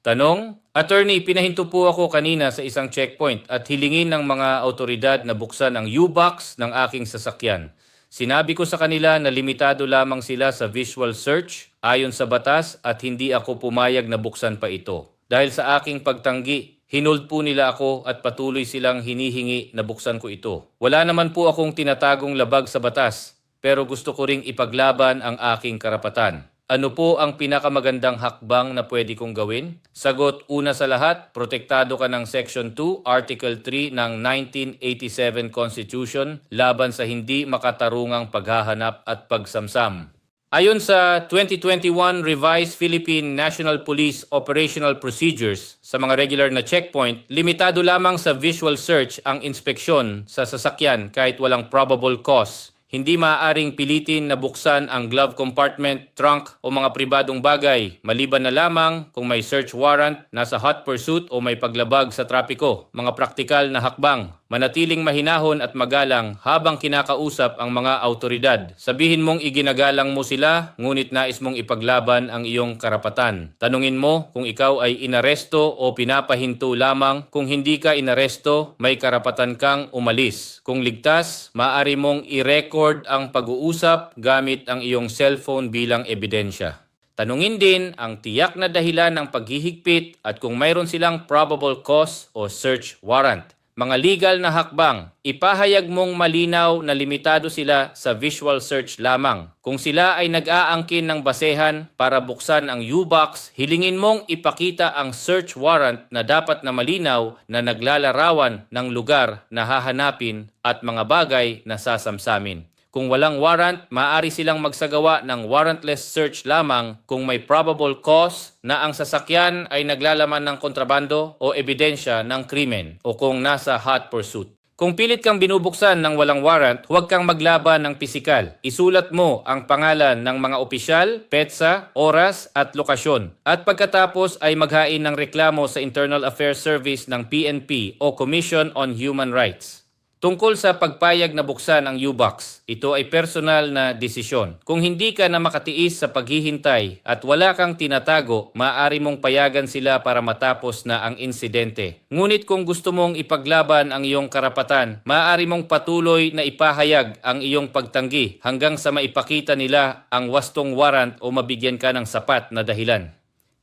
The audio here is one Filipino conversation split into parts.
Tanong, Attorney, pinahinto po ako kanina sa isang checkpoint at hilingin ng mga autoridad na buksan ang U-box ng aking sasakyan. Sinabi ko sa kanila na limitado lamang sila sa visual search ayon sa batas at hindi ako pumayag na buksan pa ito. Dahil sa aking pagtanggi, hinold po nila ako at patuloy silang hinihingi na buksan ko ito. Wala naman po akong tinatagong labag sa batas, pero gusto ko ring ipaglaban ang aking karapatan. Ano po ang pinakamagandang hakbang na pwede kong gawin? Sagot, una sa lahat, protektado ka ng Section 2, Article 3 ng 1987 Constitution laban sa hindi makatarungang paghahanap at pagsamsam. Ayon sa 2021 Revised Philippine National Police Operational Procedures, sa mga regular na checkpoint, limitado lamang sa visual search ang inspeksyon sa sasakyan kahit walang probable cause. Hindi maaaring pilitin na buksan ang glove compartment, trunk o mga pribadong bagay, maliban na lamang kung may search warrant, nasa hot pursuit o may paglabag sa trapiko. Mga praktikal na hakbang, manatiling mahinahon at magalang habang kinakausap ang mga autoridad. Sabihin mong iginagalang mo sila, ngunit nais mong ipaglaban ang iyong karapatan. Tanungin mo kung ikaw ay inaresto o pinapahinto lamang. Kung hindi ka inaresto, may karapatan kang umalis. Kung ligtas, maaari mong i-record ang pag-uusap gamit ang iyong cellphone bilang ebidensya. Tanungin din ang tiyak na dahilan ng paghihigpit at kung mayroon silang probable cause o search warrant. Mga legal na hakbang, ipahayag mong malinaw na limitado sila sa visual search lamang. Kung sila ay nag-aangkin ng basehan para buksan ang U-box, hilingin mong ipakita ang search warrant na dapat na malinaw na naglalarawan ng lugar na hahanapin at mga bagay na sasamsamin. Kung walang warrant, maaari silang magsagawa ng warrantless search lamang kung may probable cause na ang sasakyan ay naglalaman ng kontrabando o ebidensya ng krimen o kung nasa hot pursuit. Kung pilit kang binubuksan ng walang warrant, huwag kang maglaban ng pisikal. Isulat mo ang pangalan ng mga opisyal, petsa, oras at lokasyon. At pagkatapos ay maghain ng reklamo sa Internal Affairs Service ng PNP o Commission on Human Rights. Tungkol sa pagpayag na buksan ang U-box, ito ay personal na desisyon. Kung hindi ka na makatiis sa paghihintay at wala kang tinatago, maaari mong payagan sila para matapos na ang insidente. Ngunit kung gusto mong ipaglaban ang iyong karapatan, maaari mong patuloy na ipahayag ang iyong pagtanggi hanggang sa maipakita nila ang wastong warrant o mabigyan ka ng sapat na dahilan.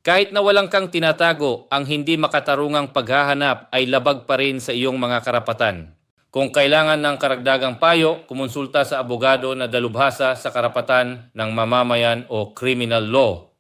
Kahit na walang kang tinatago, ang hindi makatarungang paghahanap ay labag pa rin sa iyong mga karapatan. Kung kailangan ng karagdagang payo, kumonsulta sa abogado na dalubhasa sa karapatan ng mamamayan o criminal law.